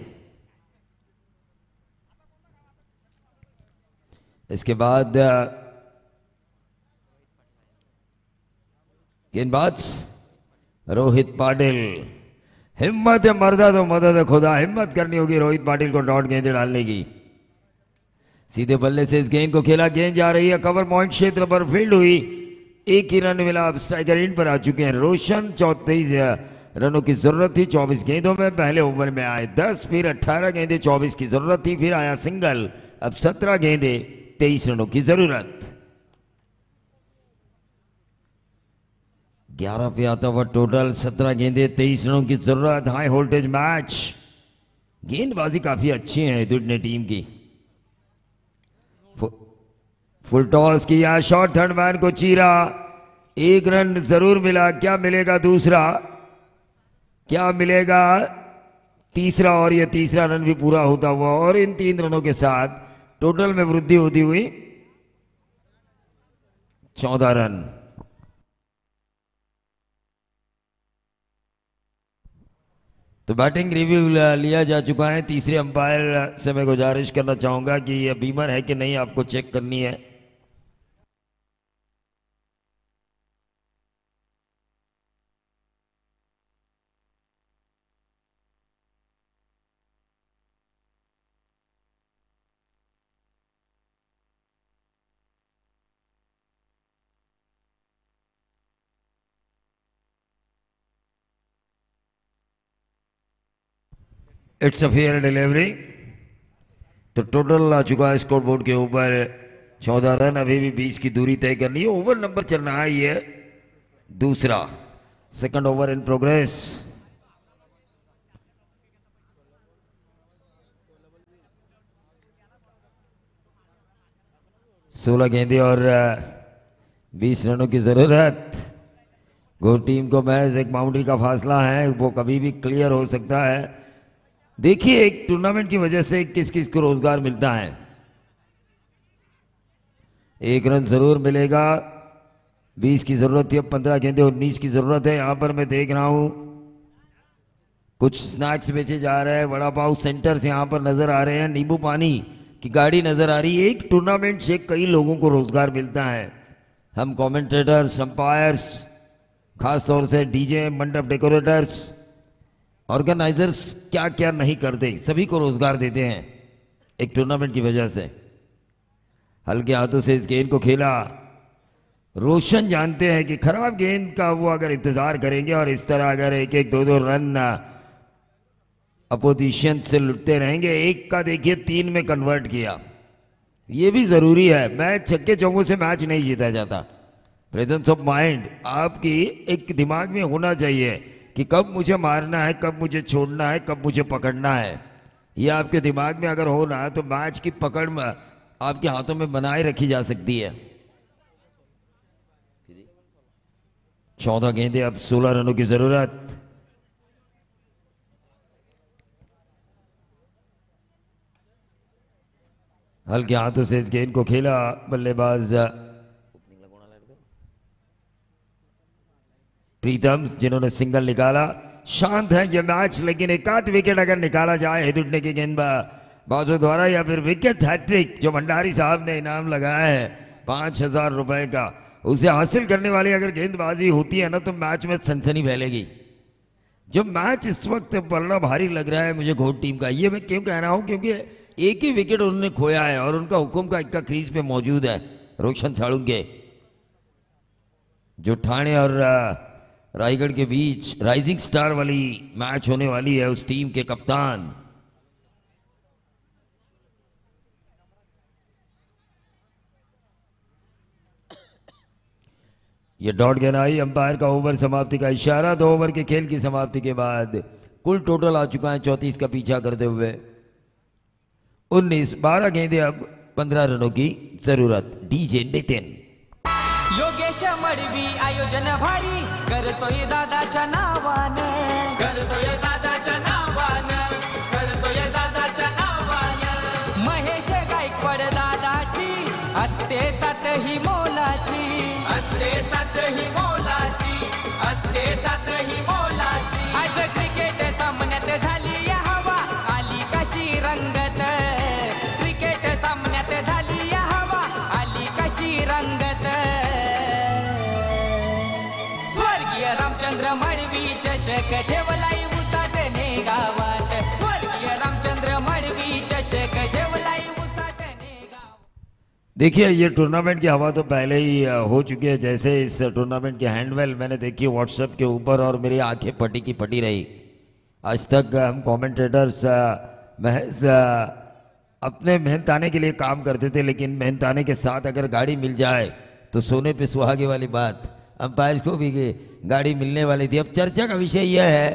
इसके बाद गेंदबाज रोहित पाटिल। हिम्मत है मर्दा तो मदद है खुदा। हिम्मत करनी होगी रोहित पाटिल को डॉट गेंद डालने की। सीधे बल्ले से इस गेंद को खेला, गेंद जा रही है कवर पॉइंट क्षेत्र पर, फील्ड हुई, एक ही रन मिला। अब स्ट्राइकर एंड पर आ चुके हैं रोशन। 34 रनों की जरूरत थी 24 गेंदों में। पहले ओवर में आए 10, फिर 18 गेंदें, 24 की जरूरत थी, फिर आया सिंगल। अब 17 गेंदें, 23 रनों की जरूरत। 11 पे आता हुआ टोटल, 17 गेंदें, 23 रनों की जरूरत। High voltage match. गेंदबाजी काफी अच्छी है दुडने टीम की। फुल टॉस किया, शॉट थर्ड मैन को चीरा, 1 रन जरूर मिला। क्या मिलेगा दूसरा, क्या मिलेगा तीसरा, और यह तीसरा रन भी पूरा होता हुआ और इन 3 रनों के साथ टोटल में वृद्धि होती हुई 14 रन। तो बैटिंग रिव्यू लिया जा चुका है। तीसरे अंपायर से मैं गुजारिश करना चाहूंगा कि यह बीमर है कि नहीं, आपको चेक करनी है। It's a fair delivery. तो टोटल आ चुका है स्कोर बोर्ड के ऊपर 14 रन। अभी भी 20 की दूरी तय करनी है। ओवर नंबर चल रहा है ये दूसरा, सेकंड ओवर इन प्रोग्रेस। सोलह गेंदें और 20 रनों की जरूरत। गो टीम को महज एक बाउंड्री का फासला है, वो कभी भी क्लियर हो सकता है। देखिए एक टूर्नामेंट की वजह से किस किस को रोजगार मिलता है। 1 रन जरूर मिलेगा। 20 की जरूरत थी, अब 15 गेंदे 19 की जरूरत है। यहां पर मैं देख रहा हूं कुछ स्नैक्स बेचे जा रहे हैं, वड़ा पाव सेंटर्स यहां पर नजर आ रहे हैं, नींबू पानी की गाड़ी नजर आ रही है। एक टूर्नामेंट से कई लोगों को रोजगार मिलता है। हम कमेंटेटर्स, अंपायर्स, खास तौर से डीजे, मंडप डेकोरेटर्स, ऑर्गेनाइजर्स क्या क्या नहीं करते, सभी को रोजगार देते हैं एक टूर्नामेंट की वजह से। हल्के हाथों से इस गेंद को खेला। रोशन जानते हैं कि खराब गेंद का वो अगर इंतजार करेंगे और इस तरह अगर 1-1, 2-2 रन अपोजिशन से लुटते रहेंगे, एक का देखिए 3 में कन्वर्ट किया, ये भी जरूरी है। मैच छक्के चौकों से मैच नहीं जीता जाता। प्रेजेंस ऑफ माइंड आपकी एक दिमाग में होना चाहिए कि कब मुझे मारना है, कब मुझे छोड़ना है, कब मुझे पकड़ना है। ये आपके दिमाग में अगर हो ना तो मैच की पकड़ में आपके हाथों में बनाए रखी जा सकती है। 14 गेंदे, अब 16 रनों की जरूरत। हल्के हाथों से इस गेंद को खेला। बल्लेबाज प्रीतम जिन्होंने सिंगल निकाला। शांत है ये मैच, लेकिन एक आध विकेट अगर निकाला जाए हिट उठने की गेंदबाजों द्वारा या फिर विकेट हैट्रिक जो भंडारी साहब ने इनाम लगाया है 5,000 रुपए का, उसे हासिल करने वाली अगर गेंदबाजी होती है ना तो मैच में सनसनी फैलेगी। जो मैच इस वक्त पलना भारी लग रहा है मुझे घोट टीम का, ये मैं क्यों कह रहा हूं क्योंकि एक ही विकेट उन्होंने खोया है और उनका हुक्म का इक्का क्रीज पे मौजूद है। रोशन साळुंके जो ठाणे और रायगढ़ के बीच राइजिंग स्टार वाली मैच होने वाली है, उस टीम के कप्तान। ये डॉट गेंद आई, अंपायर का ओवर समाप्ति का इशारा। 2 ओवर के खेल की समाप्ति के बाद कुल टोटल आ चुका है 34 का पीछा करते हुए 19। 12 गेंदे, अब 15 रनों की जरूरत। डीजे नितिन योगेश मडवी आयोजन भारी करतोय दादाच्या नावानं, करतोय दादाच्या नावानं, करतोय दादाच्या नावानं। महेश गायकवाड दादाची असते सात ही मोलाची, असते सात ही मोलाची, असते सात ही मोलाची। आज क्रिकेट सामन्यात झाली या हवा, आली कशी रंगत, क्रिकेट सामन्यात झाली या हवा, आली कशी रंगत। स्वर्गीय रामचंद्र मडवी चषक ठेवलाई उसाटणे गावात, स्वर्गीय रामचंद्र मडवी चषक ठेवलाई उसाटणे गावात। देखिए ये टूर्नामेंट की हवा तो पहले ही हो चुकी है। जैसे इस टूर्नामेंट की हैंडवेल मैंने देखी व्हाट्सएप के ऊपर और मेरी आंखें पटी की पटी रही। आज तक हम कमेंटेटर्स महज अपने मेहनताने के लिए काम करते थे, लेकिन मेहनताने के साथ अगर गाड़ी मिल जाए तो सोने पे सुहागे वाली बात अंपायर्स को भी गाड़ी मिलने वाली थी। अब चर्चा का विषय यह है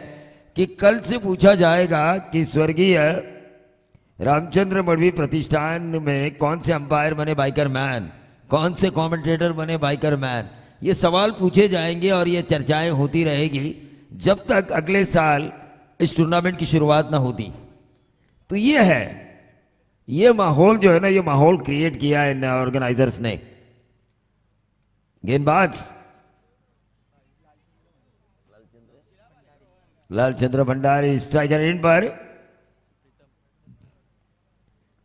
कि कल से पूछा जाएगा कि स्वर्गीय रामचंद्र मडवी प्रतिष्ठान में कौन से अंपायर बने बाइकर मैन, कौन से कमेंटेटर बने बाइकर मैन। ये सवाल पूछे जाएंगे और ये चर्चाएं होती रहेगी जब तक अगले साल इस टूर्नामेंट की शुरुआत ना होती। तो ये है, ये माहौल जो है ना, ये माहौल क्रिएट किया है इन ऑर्गेनाइजर्स ने। गेंदबाज लालचंद्र भंडारी, स्ट्राइकर इन पर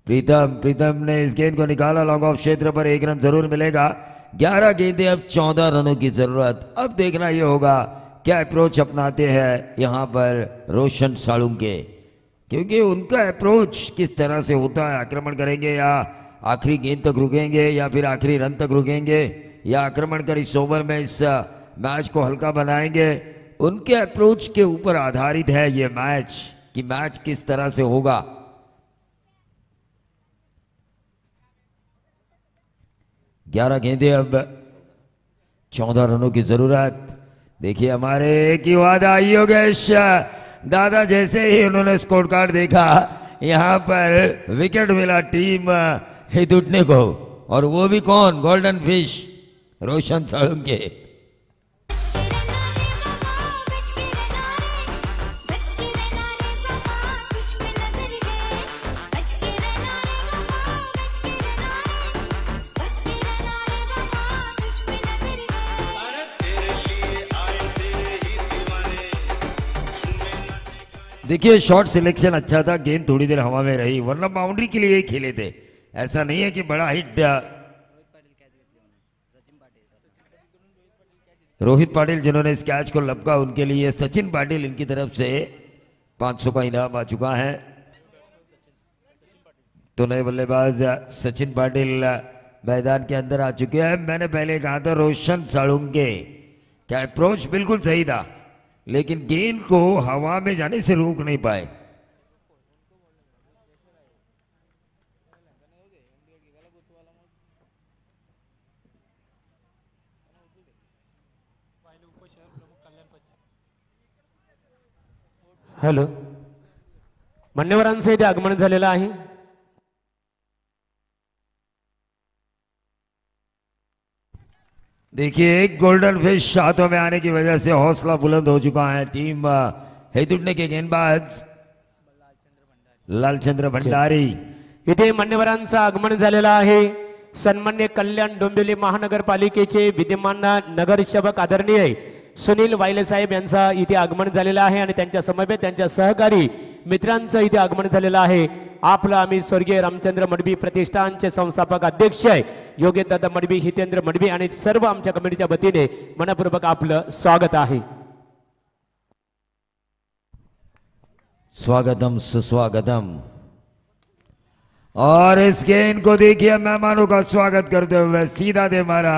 प्रीतम ने इस गेंद को निकाला लॉन्ग ऑफ क्षेत्र पर। 1 रन जरूर मिलेगा। 11 गेंदे, अब 14 रनों की जरूरत। अब देखना यह होगा क्या अप्रोच अपनाते हैं यहां पर रोशन साळुंके, क्योंकि उनका अप्रोच किस तरह से होता है। आक्रमण करेंगे या आखिरी गेंद तक रुकेंगे या फिर आखिरी रन तक रुकेंगे या आक्रमण कर इस ओवर में इस मैच को हल्का बनाएंगे, उनके अप्रोच के ऊपर आधारित है ये मैच कि मैच किस तरह से होगा। ग्यारह गेंदे, अब 14 रनों की जरूरत। देखिए हमारे एक ही वादा योगेश दादा, जैसे ही उन्होंने स्कोर कार्ड देखा यहां पर विकेट मिला टीम हिट उठने को, और वो भी कौन, गोल्डन फिश रोशन साळुंके. देखिए शॉट सिलेक्शन अच्छा था, गेंद थोड़ी देर हवा में रही, वरना बाउंड्री के लिए ही खेले थे. ऐसा नहीं है कि बड़ा हिट. रोहित पाटिल जिन्होंने इस कैच को लपका, उनके लिए सचिन पाटिल इनकी तरफ से 500 का इनाम आ चुका है. तो नए बल्लेबाज सचिन पाटिल मैदान के अंदर आ चुके हैं. मैंने पहले कहा था रोशन साळुंके क्या अप्रोच बिल्कुल सही था, लेकिन गेंद को हवा में जाने से रोक नहीं पाए. हॅलो, मान्यवरांचं इथे आगमन झालेलं आहे. देखिए एक गोल्डन फिश हाथों में आने की वजह से हौसला बुलंद हो चुका है. टीम हेतुडने के गेंदबाज लालचंद्र भंडारी. इथे मान्यवरांचं आगमन झालेलं आहे. सन्मान्य कल्याण डोंबिवली महानगरपालिकेचे विद्यमान नगरसेवक आदरणीय सुनील वायले साहेब यांचा इथे आगमन झालेलं आहे आणि त्यांच्या समवेत त्यांच्या सहकारी मित्रांचं इथे आगमन झालेलं आहे. आपलं आम्ही स्वर्गीय रामचंद्र मडवी प्रतिष्ठानचे संस्थापक अध्यक्ष योगेश दादा मडवी, हितेंद्र मडवी आणि सर्व आमच्या कमिटीच्या वतीने मनपूर्वक आपलं स्वागत आहे. स्वागतम सुस्वागतम. और इस गेंद को देखिए मेहमानों का स्वागत करते हुए सीधा दे मारा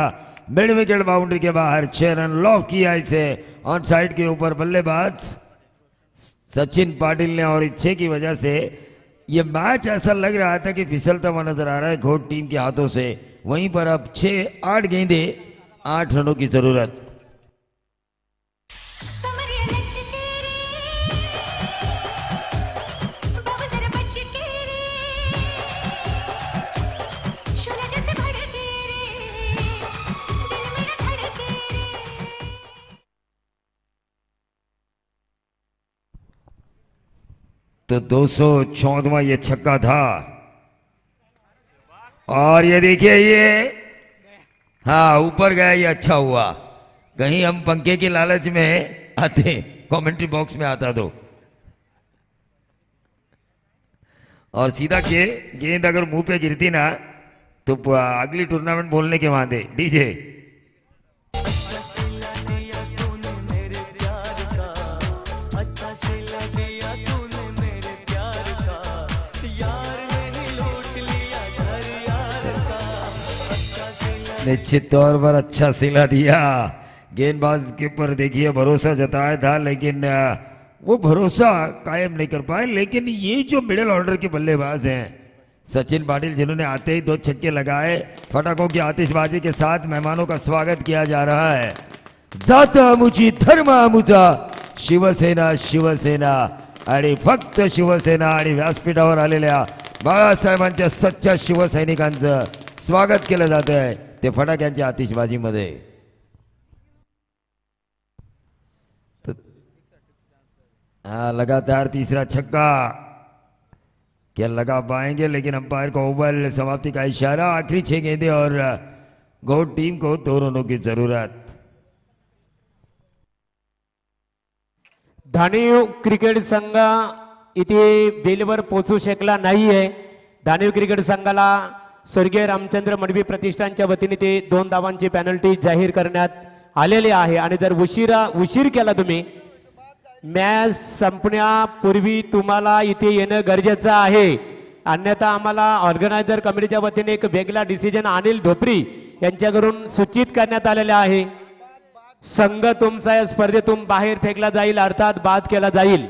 मिड विकेट बाउंड्री के बाहर. 6 रन लॉक किया इसे ऑन साइड के ऊपर बल्लेबाज सचिन पाटिल ने. और इच्छे की वजह से ये मैच ऐसा लग रहा था कि फिसलता हुआ नजर आ रहा है घोट टीम के हाथों से. वहीं पर अब 6-8 गेंदे 8 रनों की जरूरत. तो 214वां ये छक्का था. और ये देखिए ये हाँ ऊपर गया, ये अच्छा हुआ. कहीं हम पंखे के लालच में आते कमेंट्री बॉक्स में आता तो. और सीधा के गेंद अगर मुंह पे गिरती ना तो अगली टूर्नामेंट बोलने के वादे. डीजे निश्चित तौर पर अच्छा सिला दिया. गेंदबाज के ऊपर देखिए भरोसा जताया था, लेकिन वो भरोसा कायम नहीं कर पाए. लेकिन ये जो मिडिल ऑर्डर के बल्लेबाज हैं सचिन पाटिल, जिन्होंने आते ही 2 छक्के लगाए, फटाकों की आतिशबाजी के साथ मेहमानों का स्वागत किया जा रहा है. जाता आमुची धर्म आमुचा शिवसेना शिवसेना आणि फक्त शिवसेना आणि व्यासपीठावर आलेल्या बाळासाहेबांच्या सच्च्या शिवसैनिकांचं स्वागत केलं जात आहे ते फटाक्यांच्या आतिषबाजीमध्ये. लगातार तीसरा छक्का क्या लगा पाएंगे, लेकिन अंपायर का ओवल समाप्ति का इशारा. आखिरी 6 गेंदे और गौड टीम को 2 रनों की जरूरत. धाणीव क्रिकेट संघ इथे बेलवर पोहोचू शकला नाहीये. धाणीव क्रिकेट संघाला स्वर्गीय रामचंद्र मडवी प्रतिष्ठानच्या वतीने ते 2 धावांची पेनल्टी जाहीर करण्यात आलेली आहे. आणि जर उशीर केला तुम्ही, मॅच संपण्यापूर्वी तुम्हाला इथे येणं गरजेचं आहे. अन्यथा आम्हाला ऑर्गनायझर कमिटीच्या वतीने एक वेगळा डिसिजन अनिल ढोपरी यांच्याकडून सूचित करण्यात आलेला आहे. संघ तुमचा या स्पर्धेतून बाहेर फेकला जाईल, अर्थात बाद केला जाईल.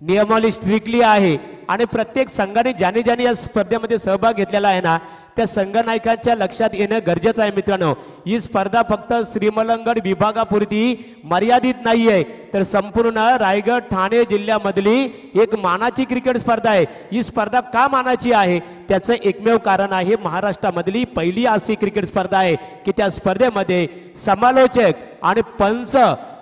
नियमावली स्ट्रिक्टली आहे आणि प्रत्येक संघाने ज्याने ज्याने या स्पर्धेमध्ये सहभाग घेतलेला आहे ना, त्या संघनायकांच्या लक्षात येणं गरजेचं आहे मित्रांनो. ही स्पर्धा फक्त श्रीमलंगड विभागापुरती मर्यादित नाहीये, तर संपूर्ण रायगड ठाणे जिल्ह्यामधली एक मानाची क्रिकेट स्पर्धा आहे. ही स्पर्धा का मानाची आहे त्याचं एकमेव कारण आहे, महाराष्ट्रामधली पहिली अशी क्रिकेट स्पर्धा आहे की त्या स्पर्धेमध्ये समालोचक आणि पंच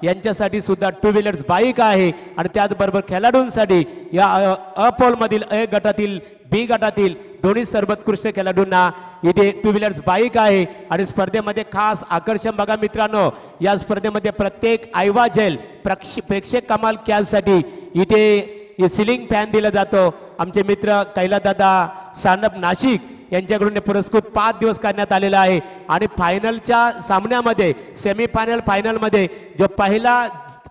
यांच्यासाठी सुद्धा टू व्हीलर्स बाईक आहे आणि त्याचबरोबर खेळाडूंसाठी या अ पोलमधील अ गटातील बी गटातील दोन्ही सर्वोत्कृष्ट खेळाडूंना इथे टू व्हीलर्स बाईक आहे. आणि स्पर्धेमध्ये खास आकर्षण बघा मित्रांनो, या स्पर्धेमध्ये प्रत्येक आयवा जेल प्रेक्षक कमाल खेळासाठी इथे सिलिंग फॅन दिला जातो. आमचे मित्र कैलासदादा सानप नाशिक यांच्याकडून पुरस्कृत 5 दिवस करण्यात आलेला आहे. आणि फायनलच्या सामन्यामध्ये सेमीफायनल फायनलमध्ये जो पहिला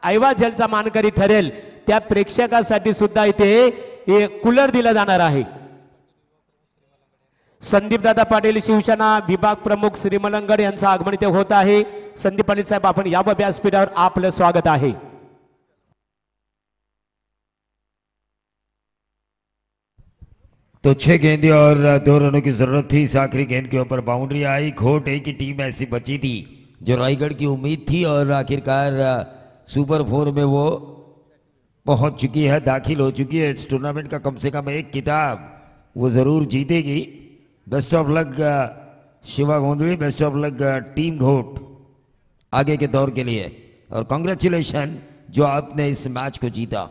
आयवा जेलचा मानकरी ठरेल त्या प्रेक्षकासाठी सुद्धा इथे कूलर दिला जाणार आहे. संदीप दादा पाटील शिवसेना विभाग प्रमुख श्रीमलंगड यांचं आगमन इथे होत आहे. संदीप पाटील साहेब, आपण या व्यासपीठावर आपलं स्वागत आहे. तो 6 गेंदें और 2 रनों की जरूरत थी. इस आखिरी गेंद के ऊपर बाउंड्री आई. घोट है कि टीम ऐसी बची थी जो रायगढ़ की उम्मीद थी और आखिरकार सुपर 4 में वो पहुंच चुकी है, दाखिल हो चुकी है. इस टूर्नामेंट का कम से कम एक किताब वो जरूर जीतेगी. Best of luck Shiva Gondadi, best of luck team घोट आगे के दौर के लिए, और कांग्रेचुलेशन जो आपने इस मैच को जीता.